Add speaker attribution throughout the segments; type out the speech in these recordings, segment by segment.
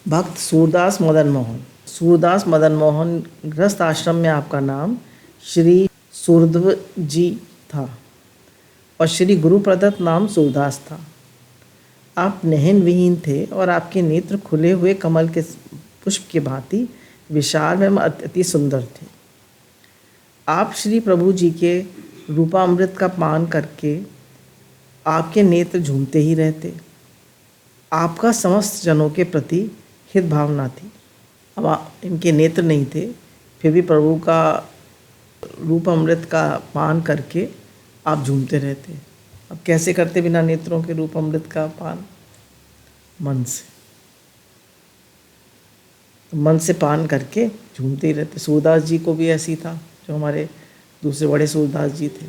Speaker 1: भक्त सूरदास मदन मोहन। सूरदास मदन मोहन गृहस्थ आश्रम में आपका नाम श्री सूरध्व जी था और श्री गुरु प्रदत्त नाम सूरदास था। आप नयन विहीन थे और आपके नेत्र खुले हुए कमल के पुष्प की भांति विशाल एवं अति सुंदर थे। आप श्री प्रभु जी के रूपामृत का पान करके आपके नेत्र झूमते ही रहते। आपका समस्त जनों के प्रति हित भावना थी। अब इनके नेत्र नहीं थे, फिर भी प्रभु का रूप अमृत का पान करके आप झूमते रहते। अब कैसे करते बिना नेत्रों के रूप अमृत का पान? मन से। तो मन से पान करके झूमते ही रहते। सूरदास जी को भी ऐसी था, जो हमारे दूसरे बड़े सूरदास जी थे।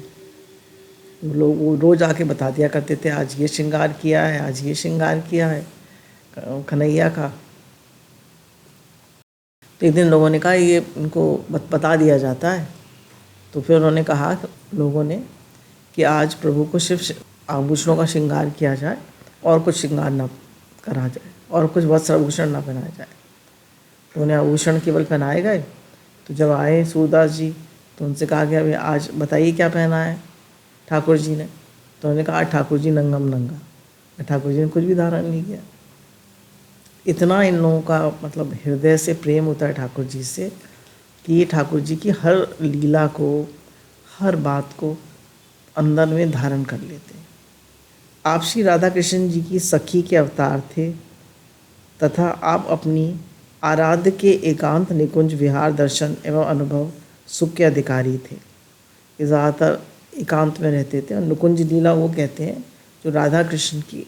Speaker 1: वो रोज आके बता दिया करते थे, आज ये श्रृंगार किया है, आज ये श्रृंगार किया है कन्हैया का। तो एक दिन लोगों ने कहा ये इनको बता दिया जाता है। तो फिर उन्होंने कहा लोगों ने कि आज प्रभु को सिर्फ आभूषणों का श्रृंगार किया जाए और कुछ श्रृंगार ना करा जाए और कुछ वस्त्र आभूषण ना पहनाया जाए। तो उन्हें आभूषण केवल पहनाए गए। तो जब आए सूरदास जी तो उनसे कहा गया भाई आज बताइए क्या पहना है ठाकुर जी ने। तो उन्होंने कहा ठाकुर जी नंगम नंगा। ठाकुर जी ने कुछ भी धारण नहीं किया। इतना इन लोगों का मतलब हृदय से प्रेम होता है ठाकुर जी से कि ये ठाकुर जी की हर लीला को, हर बात को अंदर में धारण कर लेते हैं। आप श्री राधा कृष्ण जी की सखी के अवतार थे तथा आप अपनी आराध्य के एकांत निकुंज विहार दर्शन एवं अनुभव सुख के अधिकारी थे। ये ज़्यादातर एकांत में रहते थे और निकुंज लीला वो कहते हैं जो राधा कृष्ण की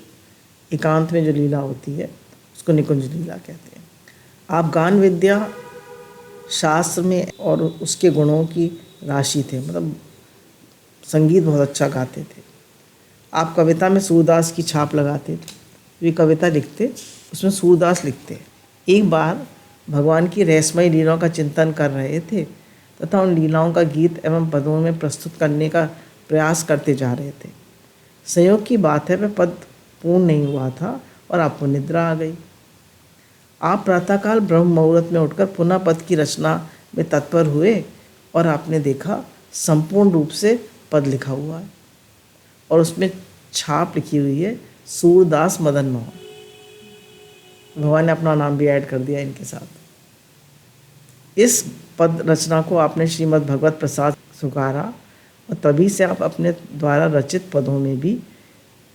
Speaker 1: एकांत में जो लीला होती है उसको निकुंज लीला कहते हैं। आप गान विद्या शास्त्र में और उसके गुणों की राशि थे, मतलब संगीत बहुत अच्छा गाते थे। आप कविता में सूरदास की छाप लगाते थे। वे कविता लिखते उसमें सूरदास लिखते। एक बार भगवान की रहस्यमयी लीलाओं का चिंतन कर रहे थे तथा उन लीलाओं का गीत एवं पदों में प्रस्तुत करने का प्रयास करते जा रहे थे। संयोग की बात है वह पद पूर्ण नहीं हुआ था और आपको निद्रा आ गई। आप प्रातःकाल ब्रह्म मुहूर्त में उठकर पुनः पद की रचना में तत्पर हुए और आपने देखा संपूर्ण रूप से पद लिखा हुआ है और उसमें छाप लिखी हुई है सूरदास मदन मोहन। भगवान ने अपना नाम भी ऐड कर दिया इनके साथ। इस पद रचना को आपने श्रीमद् भगवत प्रसाद स्वीकारा और तभी से आप अपने द्वारा रचित पदों में भी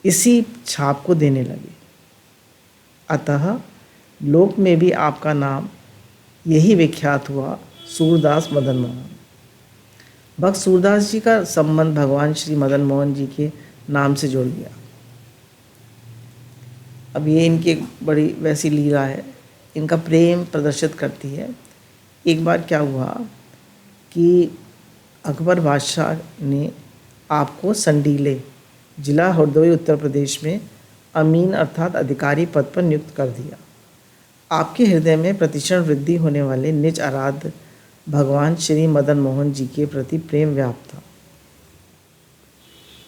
Speaker 1: इसी छाप को देने लगे। अतः लोक में भी आपका नाम यही विख्यात हुआ, सूरदास मदन मोहन। भक्त सूरदास जी का संबंध भगवान श्री मदन मोहन जी के नाम से जुड़ गया। अब ये इनकी बड़ी वैसी लीला है, इनका प्रेम प्रदर्शित करती है। एक बार क्या हुआ कि अकबर बादशाह ने आपको संडीले जिला हरदोई उत्तर प्रदेश में अमीन अर्थात अधिकारी पद पर नियुक्त कर दिया। आपके हृदय में प्रतिक्षण वृद्धि होने वाले निज आराध्य भगवान श्री मदन मोहन जी के प्रति प्रेम व्याप्त था।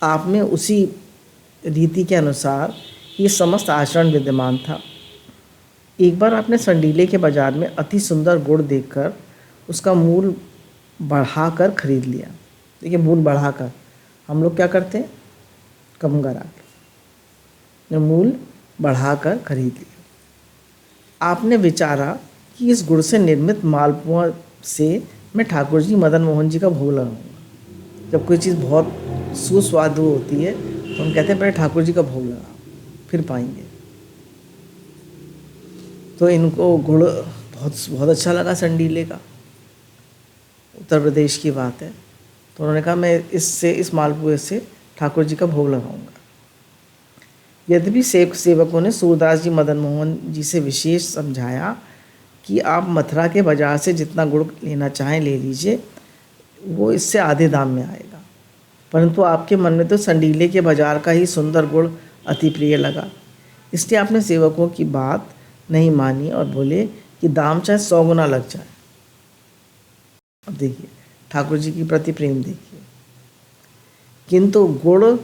Speaker 1: आप में उसी रीति के अनुसार ये समस्त आचरण विद्यमान था। एक बार आपने संडीले के बाजार में अति सुंदर गुड़ देखकर उसका मूल बढ़ाकर खरीद लिया। देखिए, मूल बढ़ाकर हम लोग क्या करते हैं, कम करा के मूल बढ़ाकर खरीद लिया। आपने विचारा कि इस गुड़ से निर्मित मालपुआ से मैं ठाकुर जी मदन मोहन जी का भोग लगाऊंगा। जब कोई चीज़ बहुत सुस्वादु होती है तो हम कहते हैं पहले ठाकुर जी का भोग लगाओ फिर पाएंगे। तो इनको गुड़ बहुत अच्छा लगा संडीले का, उत्तर प्रदेश की बात है। तो उन्होंने कहा मैं इस मालपुए से ठाकुर जी का भोग लगाऊंगा। यद्यपि सेवकों ने सूरदास जी मदन मोहन जी से विशेष समझाया कि आप मथुरा के बाजार से जितना गुड़ लेना चाहें ले लीजिए, वो इससे आधे दाम में आएगा, परंतु आपके मन में तो संडीले के बाजार का ही सुंदर गुड़ अति प्रिय लगा। इसलिए आपने सेवकों की बात नहीं मानी और बोले कि दाम चाहे 100 गुना लग जाए। अब देखिए ठाकुर जी के प्रति प्रेम देखिए। किंतु गुड़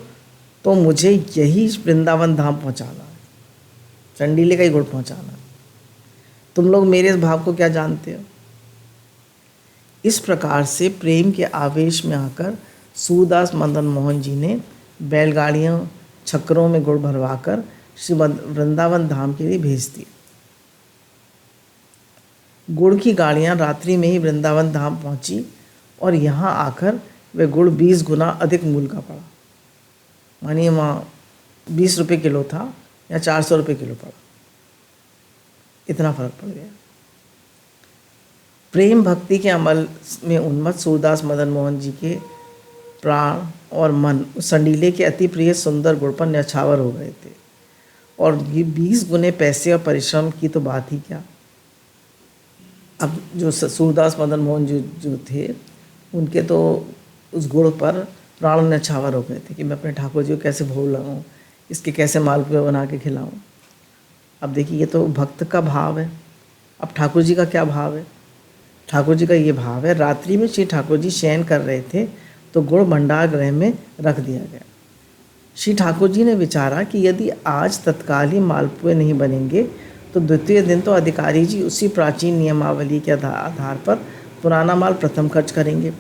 Speaker 1: तो मुझे यही वृंदावन धाम पहुंचाना है, चंडीले का ही गुड़ पहुंचाना है। तुम लोग मेरे इस भाव को क्या जानते हो। इस प्रकार से प्रेम के आवेश में आकर सूरदास मदन मोहन जी ने बैलगाड़ियों छक्करों में गुड़ भरवाकर श्री वृंदावन धाम के लिए भेज दिए। गुड़ की गाड़ियाँ रात्रि में ही वृंदावन धाम पहुँची और यहाँ आकर वे गुड़ 20 गुना अधिक मूल्य का पड़ा। मानिए वहाँ 20 रुपये किलो था या 400 रुपये किलो पड़ा, इतना फर्क पड़ गया। प्रेम भक्ति के अमल में उन्मत्त सूरदास मदन मोहन जी के प्राण और मन उस संडीले के अति प्रिय सुंदर गुड़ पर न्यौछावर हो गए थे। और ये 20 गुने पैसे और परिश्रम की तो बात ही क्या। अब जो सूरदास मदन मोहन जी जो थे उनके तो उस गुड़ पर प्राण न्यौछावर हो गए थे कि मैं अपने ठाकुर जी को कैसे भोग लगाऊं, इसके कैसे मालपुए बना के खिलाऊं। अब देखिए ये तो भक्त का भाव है। अब ठाकुर जी का क्या भाव है। ठाकुर जी का ये भाव है, रात्रि में श्री ठाकुर जी शयन कर रहे थे तो गुड़ भंडार गृह में रख दिया गया। श्री ठाकुर जी ने विचारा कि यदि आज तत्काल ही मालपुए नहीं बनेंगे तो द्वितीय दिन तो अधिकारी जी उसी प्राचीन नियमावली के आधार पर पुराना माल प्रथम खर्च करेंगे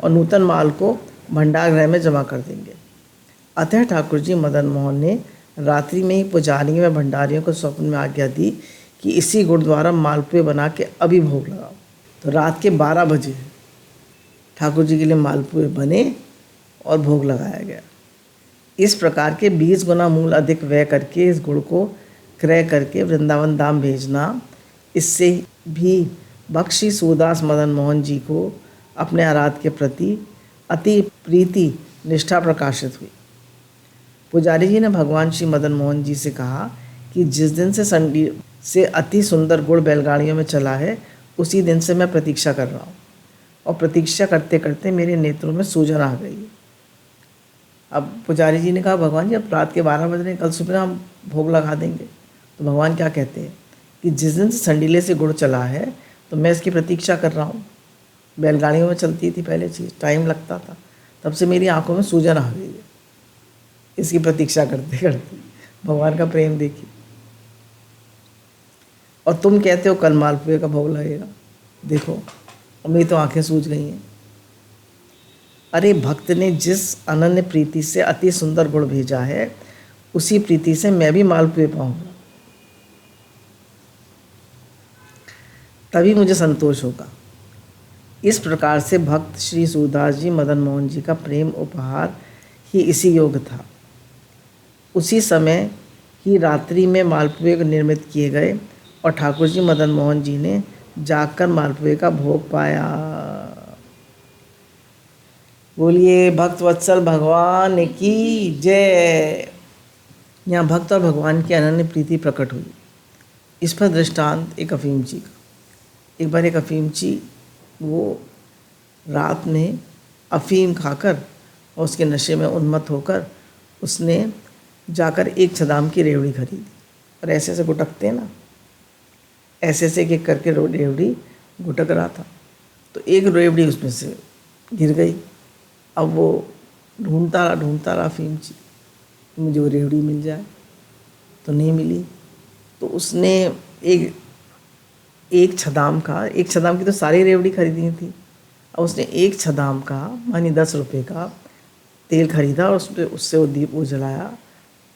Speaker 1: और नूतन माल को भंडार गृह में जमा कर देंगे। अतः ठाकुर जी मदन मोहन ने रात्रि में ही पुजारियों व भंडारियों को स्वप्न में आज्ञा दी कि इसी गुड़ द्वारा मालपुए बना के अभी भोग लगाओ। तो रात के 12 बजे ठाकुर जी के लिए मालपुए बने और भोग लगाया गया। इस प्रकार के 20 गुना मूल अधिक व्यय करके इस गुड़ को क्रय करके वृंदावन धाम भेजना, इससे भी बख्शी सूरदास मदन मोहन जी को अपने आराध के प्रति अति प्रीति निष्ठा प्रकाशित हुई। पुजारी जी ने भगवान श्री मदन मोहन जी से कहा कि जिस दिन से संडी से अति सुंदर गुड़ बैलगाड़ियों में चला है उसी दिन से मैं प्रतीक्षा कर रहा हूँ और प्रतीक्षा करते करते मेरे नेत्रों में सूजन आ गई है। अब पुजारी जी ने कहा भगवान जी अब रात के 12 बज रहे हैं, कल सुबह हम भोग लगा देंगे। तो भगवान क्या कहते हैं कि जिस दिन से संडीले से गुड़ चला है तो मैं इसकी प्रतीक्षा कर रहा हूँ। बैलगाड़ियों में चलती थी पहले चीज़, टाइम लगता था, तब से मेरी आंखों में सूजन आ गई है इसकी प्रतीक्षा करते करते। भगवान का प्रेम देखिए। और तुम कहते हो कल मालपुए का भोग लगेगा, देखो और मेरी तो आंखें सूज गई हैं। अरे भक्त ने जिस अनन्य प्रीति से अति सुंदर गुड़ भेजा है उसी प्रीति से मैं भी मालपुए पाऊंगा, तभी मुझे संतोष होगा। इस प्रकार से भक्त श्री सूरदास जी मदन मोहन जी का प्रेम उपहार ही इसी योग था। उसी समय ही रात्रि में मालपुए निर्मित किए गए और ठाकुर जी मदन मोहन जी ने जागकर मालपुए का भोग पाया। बोलिए भक्त वत्सल भगवान की जय। यहाँ भक्त और भगवान की अनन्य प्रीति प्रकट हुई। इस पर दृष्टांत एक अफीमची का। एक बार एक अफीमची वो रात में अफीम खाकर और उसके नशे में उन्मत्त होकर उसने जाकर एक छदाम की रेवड़ी खरीदी और ऐसे ऐसे गुटकते हैं ना, ऐसे ऐसे एक करके रेवड़ी गुटक रहा था। तो एक रेवड़ी उसमें से गिर गई। अब वो ढूंढता रहा अफीमची, मुझे वो रेवड़ी मिल जाए, तो नहीं मिली। तो उसने एक छदाम की तो सारी रेवड़ी खरीदी थी। और उसने एक छदाम का मानी 10 रुपये का तेल खरीदा और उससे वो दीप वो जलाया,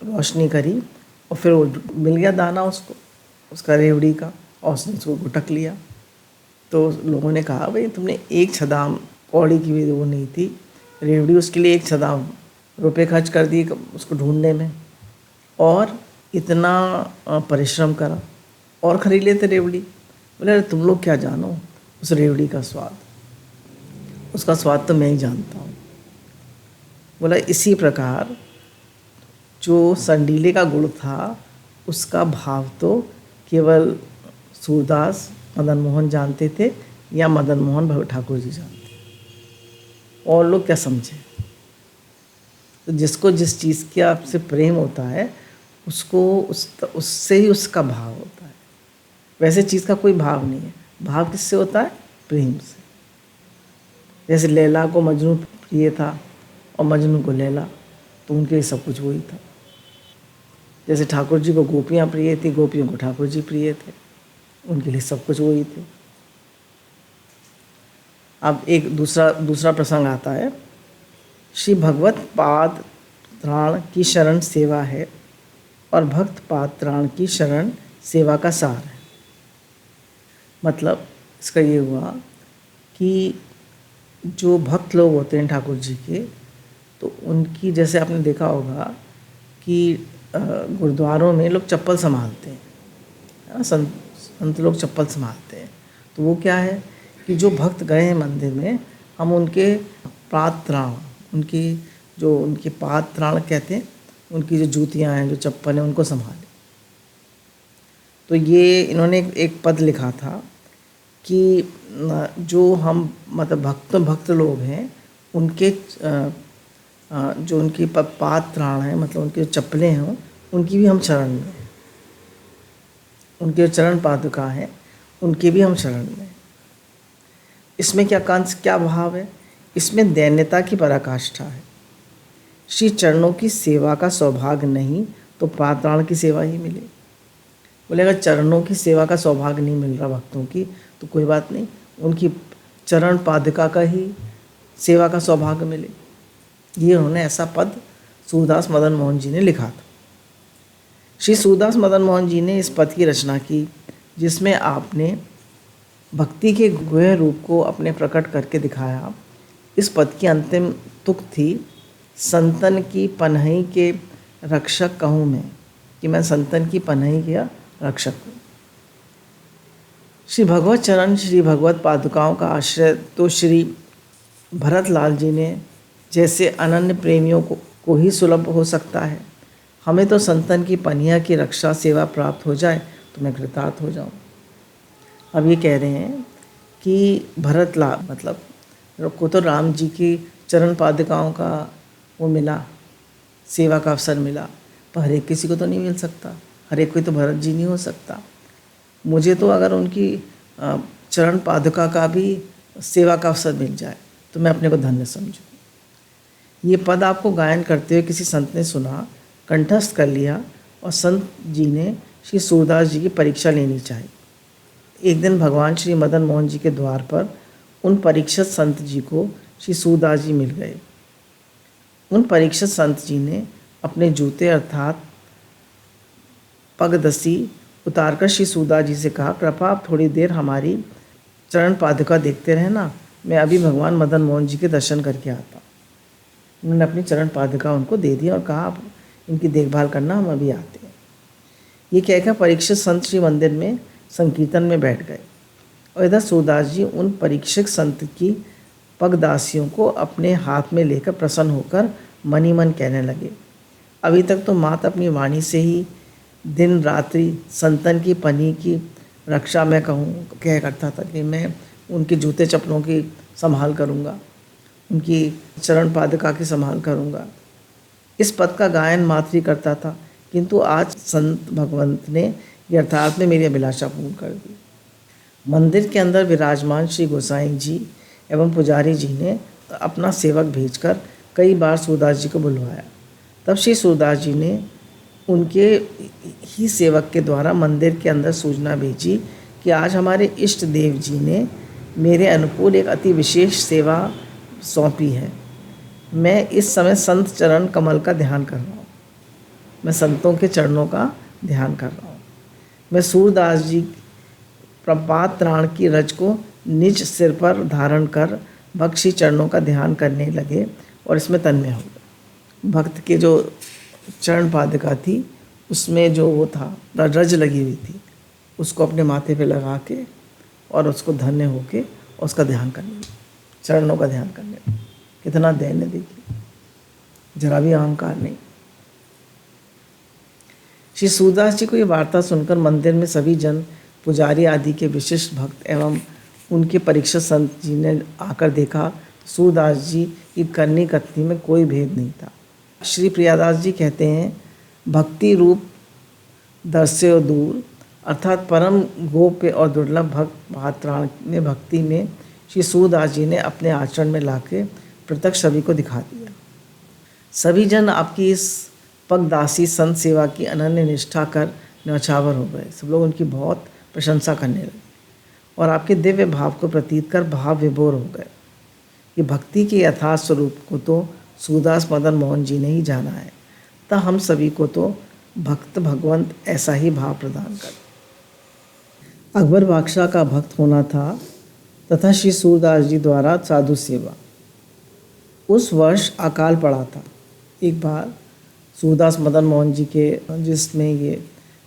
Speaker 1: रोशनी करी और फिर वो मिल गया दाना उसको, उसका रेवड़ी का, और उसने उसको गुटक लिया। तो लोगों ने कहा भाई तुमने एक छदाम, कौड़ी की भी वो नहीं थी रेवड़ी, उसके लिए एक छदाम रुपये खर्च कर दिए उसको ढूंढने में और इतना परिश्रम करा और ख़रीद लेते रेवड़ी। बोले अरे तुम लोग क्या जानो उस रेवड़ी का स्वाद, उसका स्वाद तो मैं ही जानता हूँ। बोला इसी प्रकार जो संडीले का गुड़ था उसका भाव तो केवल सूरदास मदन मोहन जानते थे या मदन मोहन ठाकुर जी जानते, और लोग क्या समझे। तो जिसको जिस चीज़ के आपसे प्रेम होता है उसको उससे ही उसका भाव होता है। वैसे चीज़ का कोई भाव नहीं है, भाव किससे होता है? प्रेम से। जैसे लैला को मजनू प्रिय था और मजनू को लैला, तो उनके लिए सब कुछ वही था। जैसे ठाकुर जी को गोपियाँ प्रिय थी, गोपियों को ठाकुर जी प्रिय थे, उनके लिए सब कुछ वही थे। अब एक दूसरा प्रसंग आता है। श्री भगवत पाद त्राण की शरण सेवा है और भक्त पाद त्राण की शरण सेवा का सार है। मतलब इसका ये हुआ कि जो भक्त लोग होते हैं ठाकुर जी के, तो उनकी, जैसे आपने देखा होगा कि गुरुद्वारों में लोग चप्पल संभालते हैं, संत लोग चप्पल संभालते हैं। तो वो क्या है कि जो भक्त गए हैं मंदिर में, हम उनके पात्राण, उनके पात्राण कहते हैं, उनकी जो जूतियाँ हैं, जो चप्पल हैं, उनको संभालें। तो ये इन्होंने एक पद लिखा था कि जो हम मतलब भक्त लोग हैं, उनके जो उनकी पात्राण हैं, मतलब उनकी जो चप्पलें हैं, उनकी भी हम शरण में, उनके चरण पादुका हैं, उनके भी हम शरण में। इसमें क्या भाव है? इसमें दैन्यता की पराकाष्ठा है। श्री चरणों की सेवा का सौभाग्य नहीं तो पात्राण की सेवा ही मिले। बोले अगर चरणों की सेवा का सौभाग्य नहीं मिल रहा भक्तों की, तो कोई बात नहीं, उनकी चरण पादुका का ही सेवा का सौभाग्य मिले। ये उन्होंने ऐसा पद सूरदास मदन मोहन जी ने लिखा था। श्री सूरदास मदन मोहन जी ने इस पद की रचना की, जिसमें आपने भक्ति के गुह्य रूप को अपने प्रकट करके दिखाया। इस पद की अंतिम तुक थी, संतन की पनही के रक्षक कहूँ मैं, कि मैं संतन की पनही का रक्षक हूँ। श्री भगवत चरण, श्री भगवत पादुकाओं का आश्रय तो श्री भरत लाल जी ने जैसे अनन्य प्रेमियों को ही सुलभ हो सकता है। हमें तो संतन की पनिया की रक्षा सेवा प्राप्त हो जाए तो मैं कृतार्थ हो जाऊँ। अब ये कह रहे हैं कि भरत लाल मतलब को तो राम जी की चरण पादुकाओं का वो मिला, सेवा का अवसर मिला, पर हर एक किसी को तो नहीं मिल सकता, हर एक कोई तो भरत जी नहीं हो सकता। मुझे तो अगर उनकी चरण पादुका का भी सेवा का अवसर मिल जाए तो मैं अपने को धन्य समझूँ। ये पद आपको गायन करते हुए किसी संत ने सुना, कंठस्थ कर लिया, और संत जी ने श्री सूरदास जी की परीक्षा लेनी चाहिए। एक दिन भगवान श्री मदन मोहन जी के द्वार पर उन परीक्षित संत जी को श्री सूरदास जी मिल गए। उन परीक्षित संत जी ने अपने जूते अर्थात पगदसी उतारकर श्री सूरदास जी से कहा, कृपा आप थोड़ी देर हमारी चरण पादुका देखते रहना, मैं अभी भगवान मदन मोहन जी के दर्शन करके आता। उन्होंने अपनी चरण पादुका उनको दे दी और कहा, आप इनकी देखभाल करना, हम अभी आते हैं। ये कहकर परीक्षित संत श्री मंदिर में संकीर्तन में बैठ गए, और इधर सूरदास जी उन परीक्षित संत की पगदासियों को अपने हाथ में लेकर प्रसन्न होकर मन ही मन कहने लगे, अभी तक तो मात अपनी वाणी से ही दिन रात्रि संतन की पनी की रक्षा मैं कह करता था कि मैं उनके जूते चप्पलों की संभाल करूँगा, उनकी चरण पादुका की संभाल करूँगा। इस पद का गायन मात्र ही करता था, किंतु आज संत भगवंत ने यथार्थ में मेरी अभिलाषा पूर्ण कर दी। मंदिर के अंदर विराजमान श्री गोसाई जी एवं पुजारी जी ने अपना सेवक भेजकर कई बार सूरदास जी को बुलवाया। तब श्री सूरदास जी ने उनके ही सेवक के द्वारा मंदिर के अंदर सूचना भेजी कि आज हमारे इष्ट देव जी ने मेरे अनुकूल एक अति विशेष सेवा सौंपी है। मैं इस समय संत चरण कमल का ध्यान कर रहा हूँ, मैं संतों के चरणों का ध्यान कर रहा हूँ। मैं सूरदास जी प्रपात त्राण की रज को निज सिर पर धारण कर भक्ति चरणों का ध्यान करने लगे और इसमें तन्मय हो गए। भक्त के जो चरण पादुका थी, उसमें जो वो था रज लगी हुई थी, उसको अपने माथे पे लगा के और उसको धन्य होके और उसका ध्यान करने लगे, चरणों का ध्यान करने लगे। कितना दैन्य देखिए, जरा भी अहंकार नहीं। श्री सूरदास जी को ये वार्ता सुनकर मंदिर में सभी जन, पुजारी आदि के विशिष्ट भक्त एवं उनके परीक्षित संत जी ने आकर देखा, सूरदास जी की करनी कथनी में कोई भेद नहीं था। श्री प्रियादास जी कहते हैं, भक्ति रूप दर्श्यो दूर, अर्थात परम गोप्य और दुर्लभ भक्त पात्राण में भक्ति में श्री सूरदास जी ने अपने आचरण में लाके प्रत्यक्ष सभी को दिखा दिया। सभी जन आपकी इस पगदासी संत सेवा की अनन्य निष्ठा कर न्यौछावर हो गए। सब लोग उनकी बहुत प्रशंसा करने लगे और आपके दिव्य भाव को प्रतीत कर भाव विभोर हो गए। ये भक्ति के यथार्थ स्वरूप को तो सूरदास मदन मोहन जी ने ही जाना है, तब हम सभी को तो भक्त भगवंत ऐसा ही भाव प्रदान कर। अकबर बादशाह का भक्त होना था तथा श्री सूरदास जी द्वारा साधु सेवा। उस वर्ष अकाल पड़ा था। एक बार सूरदास मदन मोहन जी के जिसमें ये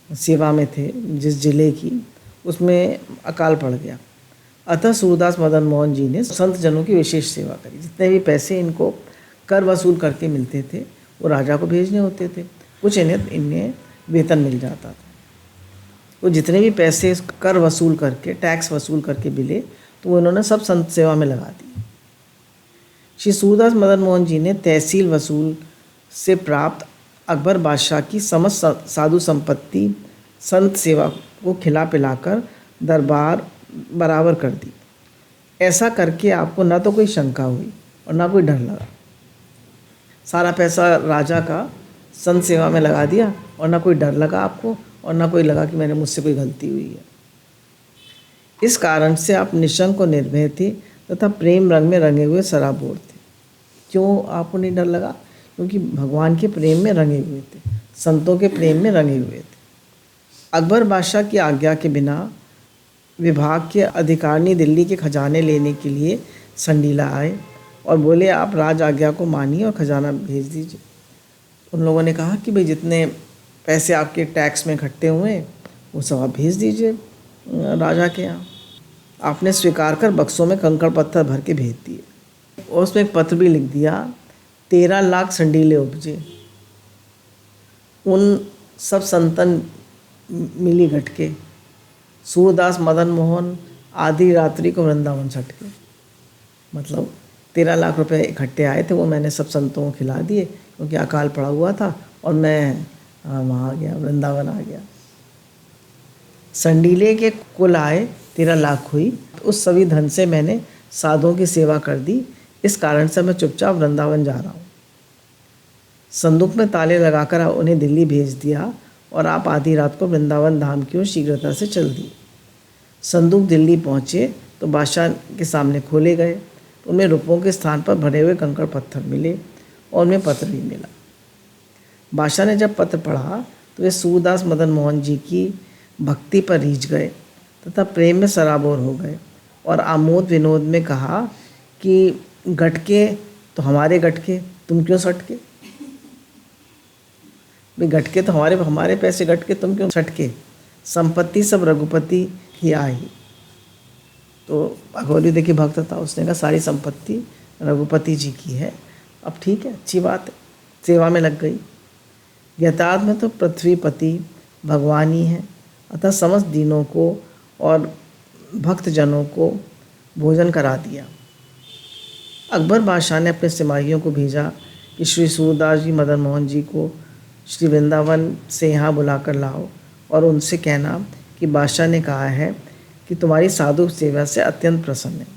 Speaker 1: सेवा में थे, जिस जिले की, उसमें अकाल पड़ गया। अतः सूरदास मदन मोहन जी ने संत जनों की विशेष सेवा करी। जितने भी पैसे इनको कर वसूल करके मिलते थे वो राजा को भेजने होते थे, कुछ इन्हें वेतन मिल जाता था। वो जितने भी पैसे कर वसूल करके, टैक्स वसूल करके मिले, तो वो इन्होंने सब संत सेवा में लगा दिए। श्री सूरदास मदन मोहन जी ने तहसील वसूल से प्राप्त अकबर बादशाह की समस्त साधु संपत्ति संत सेवा को खिला पिलाकर दरबार बराबर कर दी। ऐसा करके आपको ना तो कोई शंका हुई और ना कोई डर लगा। सारा पैसा राजा का संत सेवा में लगा दिया और ना कोई डर लगा आपको और ना कोई लगा कि मैंने मुझसे कोई गलती हुई है। इस कारण से आप निशंक और निर्भय थे तथा प्रेम रंग में रंगे हुए सराबोर थे। क्यों आपको नहीं डर लगा? क्योंकि भगवान के प्रेम में रंगे हुए थे, संतों के प्रेम में रंगे हुए थे। अकबर बादशाह की आज्ञा के बिना विभाग के अधिकारी दिल्ली के खजाने लेने के लिए संडीला आए और बोले, आप राज आज्ञा को मानिए और खजाना भेज दीजिए। उन लोगों ने कहा कि भाई जितने पैसे आपके टैक्स में इकट्ठे हुए वो सब आप भेज दीजिए राजा के यहाँ। आपने स्वीकार कर बक्सों में कंकड़ पत्थर भर के भेज दिए और उसमें एक पत्र भी लिख दिया, 13 लाख संडीले उपजे। उन सब संतन मिली घटके, सूरदास मदन मोहन आधी रात्रि को वृंदावन छटके। मतलब 13 लाख रुपए इकट्ठे आए थे, वो मैंने सब संतों को खिला दिए क्योंकि अकाल पड़ा हुआ था और मैं वहाँ आ गया, वृंदावन आ गया। संडीले के कुल आय 13 लाख हुई। तो उस सभी धन से मैंने साधुओं की सेवा कर दी। इस कारण से मैं चुपचाप वृंदावन जा रहा हूँ। संदूक में ताले लगाकर उन्हें दिल्ली भेज दिया और आप आधी रात को वृंदावन धाम की ओर शीघ्रता से चल दिए। संदूक दिल्ली पहुँचे तो बादशाह के सामने खोले गए। उनमें रुपयों के स्थान पर भरे हुए कंकड़ पत्थर मिले और उनमें पत्र भी मिला। बादशाह ने जब पत्र पढ़ा तो वे सूरदास मदन मोहन जी की भक्ति पर रीझ गए तथा प्रेम में सराबोर हो गए और आमोद विनोद में कहा कि गटके तो हमारे गटके, तुम क्यों सटके? भाई गटके तो हमारे पैसे गटके, तुम क्यों सटके? संपत्ति सब रघुपति ही आई। तो अघोरी देखिए भक्त था, उसने कहा सारी संपत्ति रघुपति जी की है। अब ठीक है, अच्छी बात है, सेवा में लग गई। यथार्थ में तो पृथ्वीपति भगवान ही है, अतः समस्त दीनों को और भक्तजनों को भोजन करा दिया। अकबर बादशाह ने अपने सिपाहियों को भेजा कि श्री सूरदास जी मदन मोहन जी को श्री वृंदावन से यहाँ बुलाकर लाओ और उनसे कहना कि बादशाह ने कहा है कि तुम्हारी साधु सेवा से अत्यंत प्रसन्न है।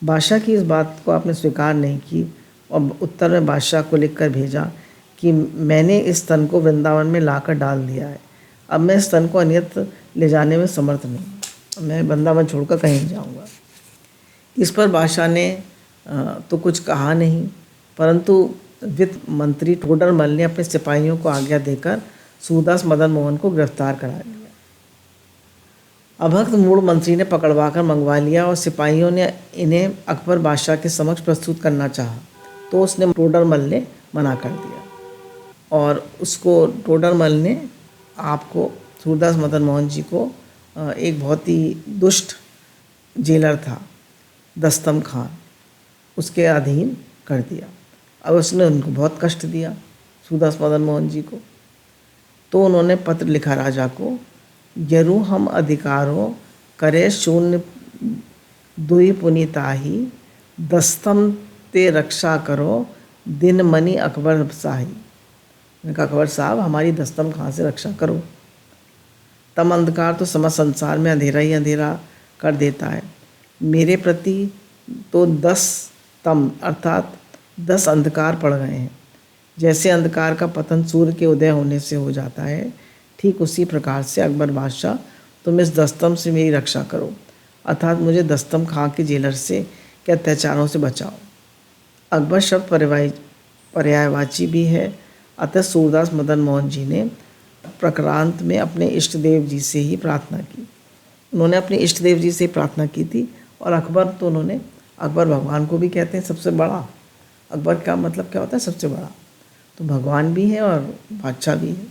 Speaker 1: बादशाह की इस बात को आपने स्वीकार नहीं की और उत्तर में बादशाह को लिखकर भेजा कि मैंने इस स्तन को वृंदावन में लाकर डाल दिया है। अब मैं इस स्तन को अन्यत्र ले जाने में समर्थ नहीं, मैं वृंदावन छोड़कर कहीं नहीं जाऊँगा। इस पर बादशाह ने तो कुछ कहा नहीं, परंतु वित्त मंत्री टोडरमल ने अपने सिपाहियों को आज्ञा देकर सूरदास मदन मोहन को गिरफ्तार करा लिया। अभक्त मूढ़ मंत्री ने पकड़वा कर मंगवा लिया और सिपाहियों ने इन्हें अकबर बादशाह के समक्ष प्रस्तुत करना चाहा, तो उसने टोडरमल ने मना कर दिया और उसको टोडरमल ने आपको सूरदास मदन मोहन जी को एक बहुत ही दुष्ट जेलर था दस्तम खान, उसके अधीन कर दिया। अब उसने उनको बहुत कष्ट दिया सूरदास मदन मोहन जी को। तो उन्होंने पत्र लिखा राजा को, यरु हम अधिकारों करे शून्य दुई पुनिताही, दस्तम ते रक्षा करो दिन मनी अकबर शाही। मैंने कहा अकबर साहब हमारी दस्तम खां से रक्षा करो। तम अंधकार तो समस्त संसार में अंधेरा ही अंधेरा कर देता है। मेरे प्रति तो 10 तम अर्थात 10 अंधकार पड़ गए हैं। जैसे अंधकार का पतन सूर्य के उदय होने से हो जाता है, ठीक उसी प्रकार से अकबर बादशाह तुम इस दस्तम से मेरी रक्षा करो, अर्थात मुझे दस्तम खां के जेलर से के अत्याचारों से बचाओ। अकबर शब्द पर्यायवाची भी है, अतः सूरदास मदन मोहन जी ने प्रक्रांत में अपने इष्ट देव जी से ही प्रार्थना की। उन्होंने अपने इष्ट देव जी से प्रार्थना की थी। और अकबर तो उन्होंने, अकबर भगवान को भी कहते हैं सबसे बड़ा। अकबर का मतलब क्या होता है? सबसे बड़ा। तो भगवान भी है और बादशाह भी है।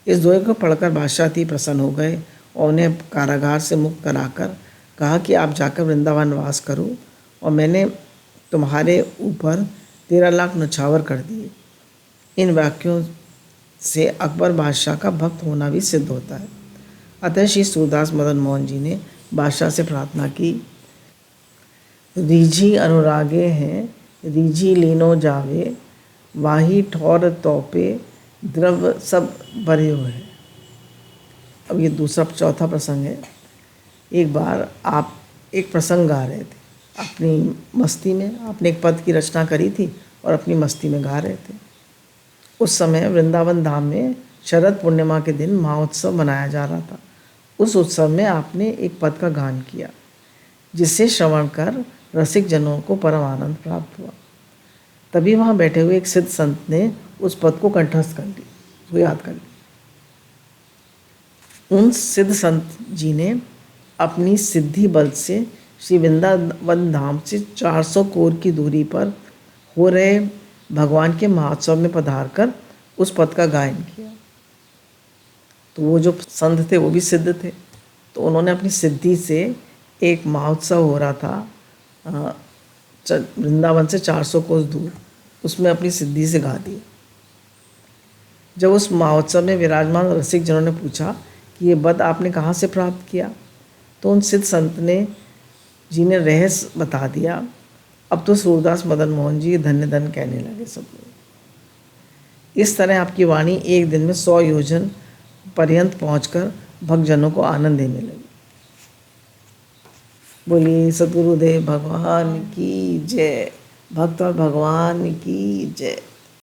Speaker 1: इस दोहे को पढ़कर बादशाह अति प्रसन्न हो गए और उन्हें कारागार से मुक्त कराकर कहा कि आप जाकर वृंदावन वास करो, और मैंने तुम्हारे ऊपर 13 लाख नछावर कर दिए। इन वाक्यों से अकबर बादशाह का भक्त होना भी सिद्ध होता है। अतः श्री सूरदास मदन मोहन जी ने बादशाह से प्रार्थना की, रीझी अनुरागे हैं रीझी लीनो जावे, वाही ठौर तोपे द्रव सब भरे हुए हैं। अब ये चौथा प्रसंग है। एक बार आप एक प्रसंग गा रहे थे अपनी मस्ती में, आपने एक पद की रचना करी थी और अपनी मस्ती में गा रहे थे। उस समय वृंदावन धाम में शरद पूर्णिमा के दिन महोत्सव मनाया जा रहा था। उस उत्सव में आपने एक पद का गान किया, जिसे श्रवण कर रसिक जनों को परम आनंद प्राप्त हुआ। तभी वहाँ बैठे हुए एक सिद्ध संत ने उस पद को कंठस्थ कर ली, उसको याद कर ली। उन सिद्ध संत जी ने अपनी सिद्धि बल से श्री वृंदावन धाम से 400 कोर की दूरी पर हो रहे भगवान के महोत्सव में पधार कर उस पद का गायन किया। तो वो जो संत थे वो भी सिद्ध थे, तो उन्होंने अपनी सिद्धि से एक महोत्सव हो रहा था वृंदावन से 400 कोस दूर, उसमें अपनी सिद्धि से गा दी। जब उस महोत्सव में विराजमान रसिक जनों ने पूछा कि ये पद आपने कहाँ से प्राप्त किया, तो उन सिद्ध संत ने जी ने रहस्य बता दिया। अब तो सूरदास मदन मोहन जी धन्य धन्य कहने लगे सब लोग। इस तरह आपकी वाणी एक दिन में 100 योजन पर्यंत पहुंचकर भक्तजनों को आनंद देने लगी। बोलिए सद्गुरुदेव भगवान की जय, भक्त और भगवान की जय।